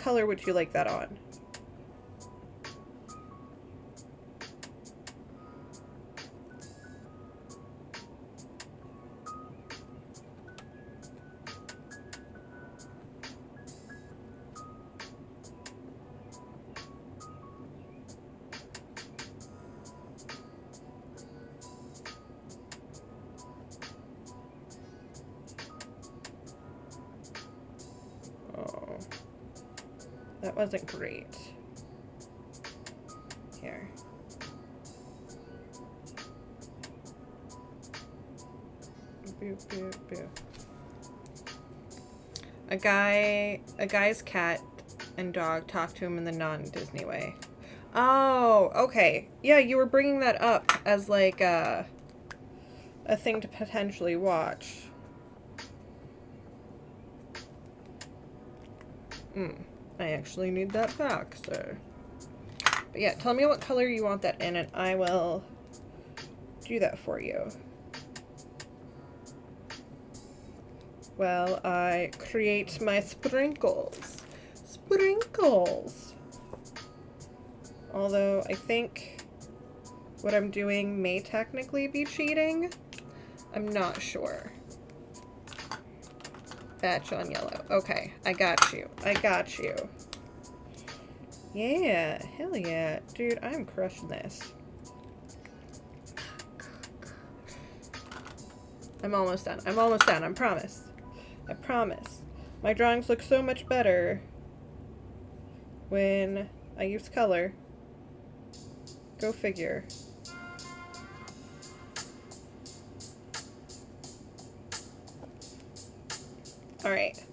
color would you like that on? Oh, that wasn't great. Here. Boop, boop, boop. A guy's cat and dog talk to him in the non-Disney way. Oh, okay. Yeah, you were bringing that up as like a thing to potentially watch. I actually need that back, sir. But yeah, tell me what color you want that in, and I will do that for you. Well, I create my sprinkles. Sprinkles! Although, I think what I'm doing may technically be cheating. I'm not sure. Batch on yellow. Okay, I got you. I got you. Yeah, hell yeah. Dude, I'm crushing this. I'm almost done. I'm almost done. I promise. I promise. My drawings look so much better when I use color. Go figure. Alright.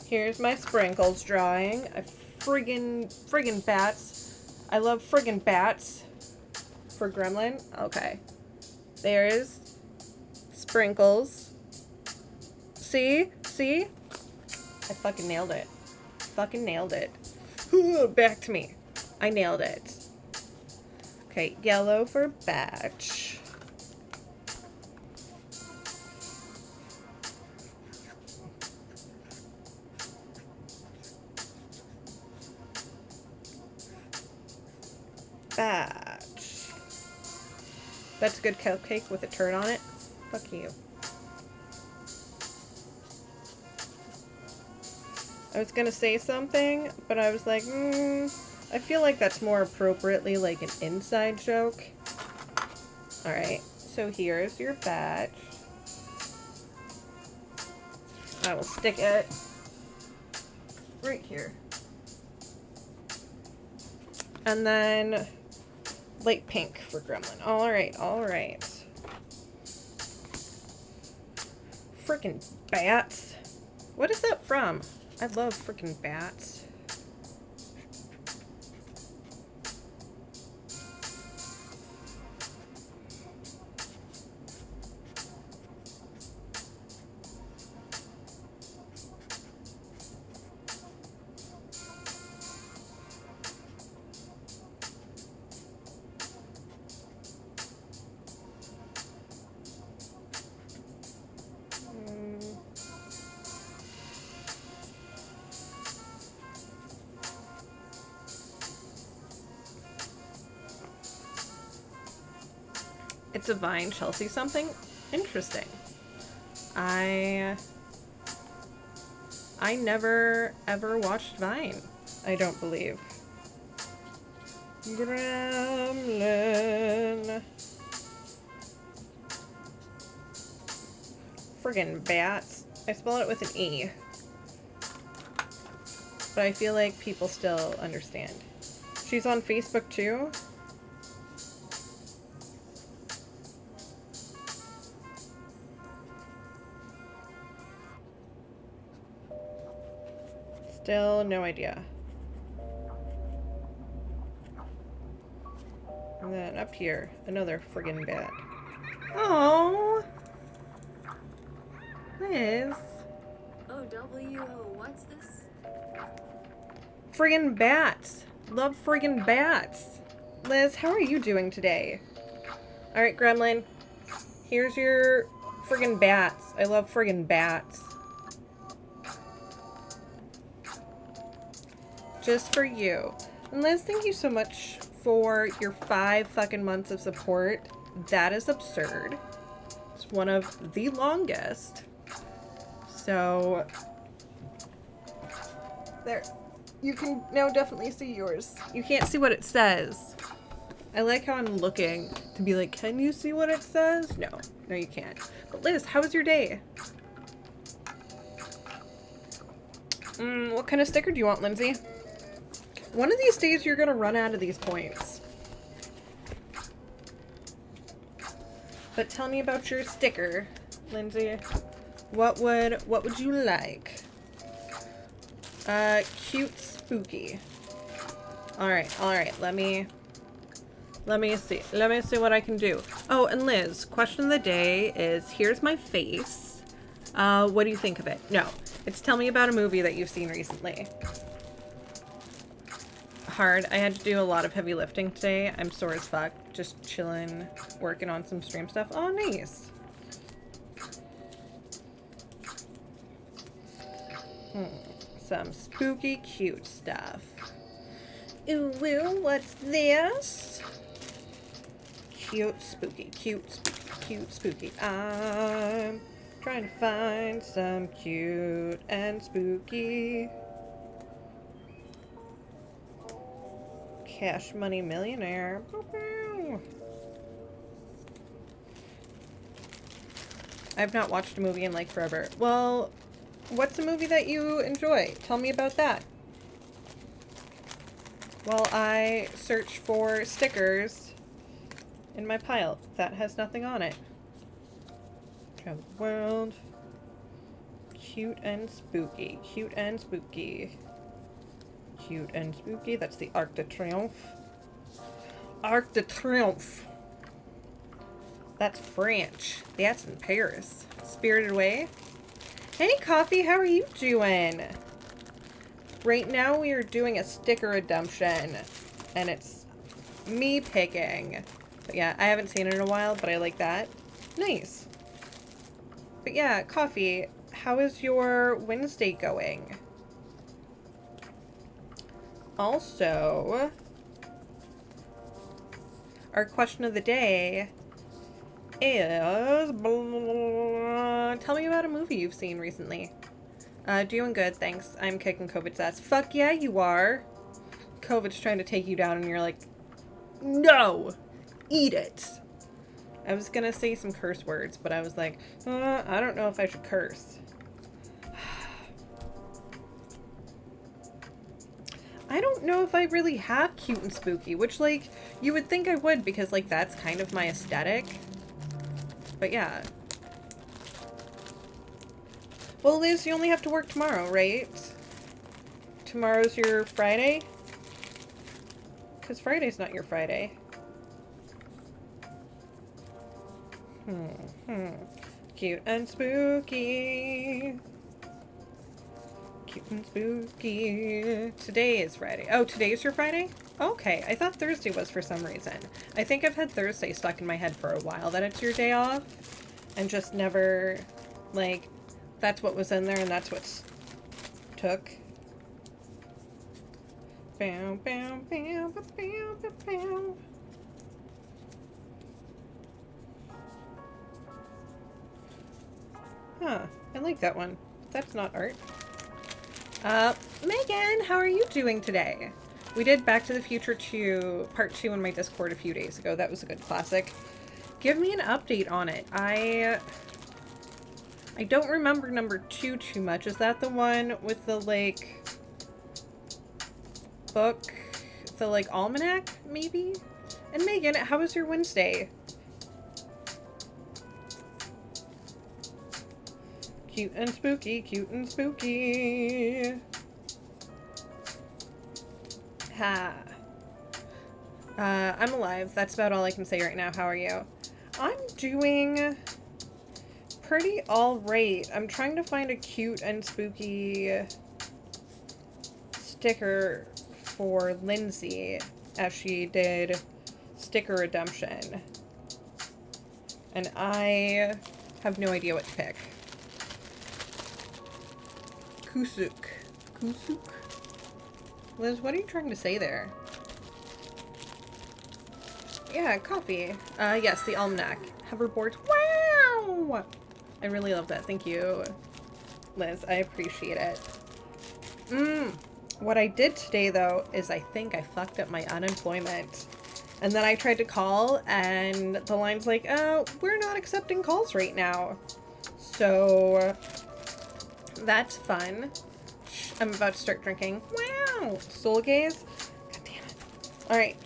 Here's my sprinkles drawing. I friggin' bats. I love friggin' bats. For Gremlin. Okay. There's sprinkles. See? See? I fucking nailed it. Fucking nailed it. Back to me. I nailed it. Okay, yellow for batch. Batch. That's a good cupcake with a turd on it. Fuck you. I was gonna say something, but I was like, I feel like that's more appropriately like an inside joke. Alright, so here's your batch. I will stick it right here. And then light pink for Gremlin. Alright, alright. Frickin' bats. What is that from? I love frickin' bats. It's a Vine Chelsea something? Interesting. I never ever watched Vine, I don't believe. Gremlin. Friggin' bats. I spell it with an E. But I feel like people still understand. She's on Facebook too? Still no idea. And then up here, another friggin' bat. Oh, Liz. OW, what's this? Friggin' bats. Love friggin' bats. Liz, how are you doing today? Alright, Gremlin. Here's your friggin' bats. I love friggin' bats. Just for you. And Liz, thank you so much for your 5 fucking months of support. That is absurd. It's one of the longest. So, there. You can now definitely see yours. You can't see what it says. I like how I'm looking to be like, can you see what it says? No. No, you can't. But Liz, how was your day? What kind of sticker do you want, Lindsay? One of these days you're gonna run out of these points. But tell me about your sticker, Lindsay. What would you like? Cute spooky. Alright, let me see. Let me see what I can do. Oh, and Liz, question of the day is, here's my face. What do you think of it? No, it's tell me about a movie that you've seen recently. Hard. I had to do a lot of heavy lifting today. I'm sore as fuck. Just chilling, working on some stream stuff. Oh, nice. Some spooky cute stuff. Ooh, what's this? Cute spooky, cute spooky. I'm trying to find some cute and spooky. Cash Money Millionaire. I've not watched a movie in like forever. Well, what's a movie that you enjoy? Tell me about that. While I search for stickers in my pile that has nothing on it. Travel the world. Cute and spooky. Cute and spooky. Cute and spooky. That's the Arc de Triomphe. Arc de Triomphe. That's French. That's in Paris. Spirited Away. Hey, Coffee, how are you doing? Right now we are doing a sticker redemption, and it's me picking. But yeah, I haven't seen it in a while, but I like that. Nice. But yeah, Coffee, how is your Wednesday going? Also, our question of the day is, tell me about a movie you've seen recently. Doing good, thanks. I'm kicking COVID's ass. Fuck yeah, you are. COVID's trying to take you down and you're like, no, eat it. I was gonna say some curse words, but I was like, I don't know if I should curse. I don't know if I really have cute and spooky, which, like, you would think I would because, like, that's kind of my aesthetic. But yeah. Well, Liz, you only have to work tomorrow, right? Tomorrow's your Friday? Because Friday's not your Friday. Cute and spooky. Cute and spooky. Today is Friday. Oh, today is your Friday? Okay, I thought Thursday was for some reason. I think I've had Thursday stuck in my head for a while, that it's your day off. And just never, like, that's what was in there and that's what's took. Bow, bow, bow, bow, bow, bow, bow. Huh, I like that one. That's not art. Megan, how are you doing today? We did Back to the Future 2, Part 2 in my Discord a few days ago. That was a good classic. Give me an update on it. I don't remember number 2 too much. Is that the one with the, like, book? The, like, almanac, maybe? And Megan, how was your Wednesday? Cute and spooky, cute and spooky. Ha. I'm alive. That's about all I can say right now. How are you? I'm doing pretty alright. I'm trying to find a cute and spooky sticker for Lindsay as she did sticker redemption. And I have no idea what to pick. Kusuk. Kusuk? Liz, what are you trying to say there? Yeah, coffee. Yes, the almanac. Hoverboards. Wow! I really love that. Thank you, Liz. I appreciate it. What I did today, though, is I think I fucked up my unemployment. And then I tried to call, and the line's like, oh, we're not accepting calls right now. So, that's fun. Shh, I'm about to start drinking. Wow! Soul gaze? God damn it. Alright.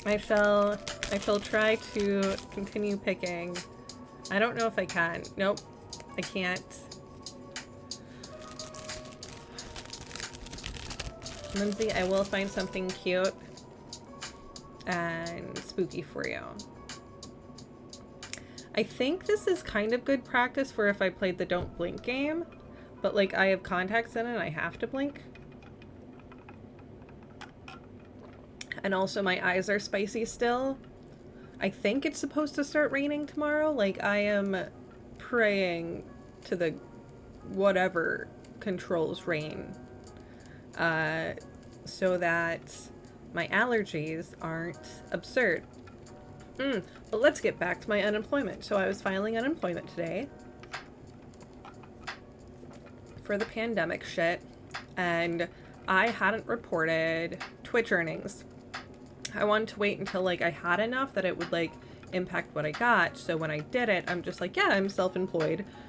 I shall try to continue picking. I don't know if I can. Nope. I can't. Lindsay, I will find something cute and spooky for you. I think this is kind of good practice for if I played the don't blink game, but like I have contacts in it and I have to blink. And also my eyes are spicy still. I think it's supposed to start raining tomorrow. Like I am praying to the whatever controls rain. So that my allergies aren't absurd. But let's get back to my unemployment. So I was filing unemployment today for the pandemic shit, and I hadn't reported Twitch earnings. I wanted to wait until like I had enough that it would like impact what I got. So when I did it, I'm just like, yeah, I'm self-employed.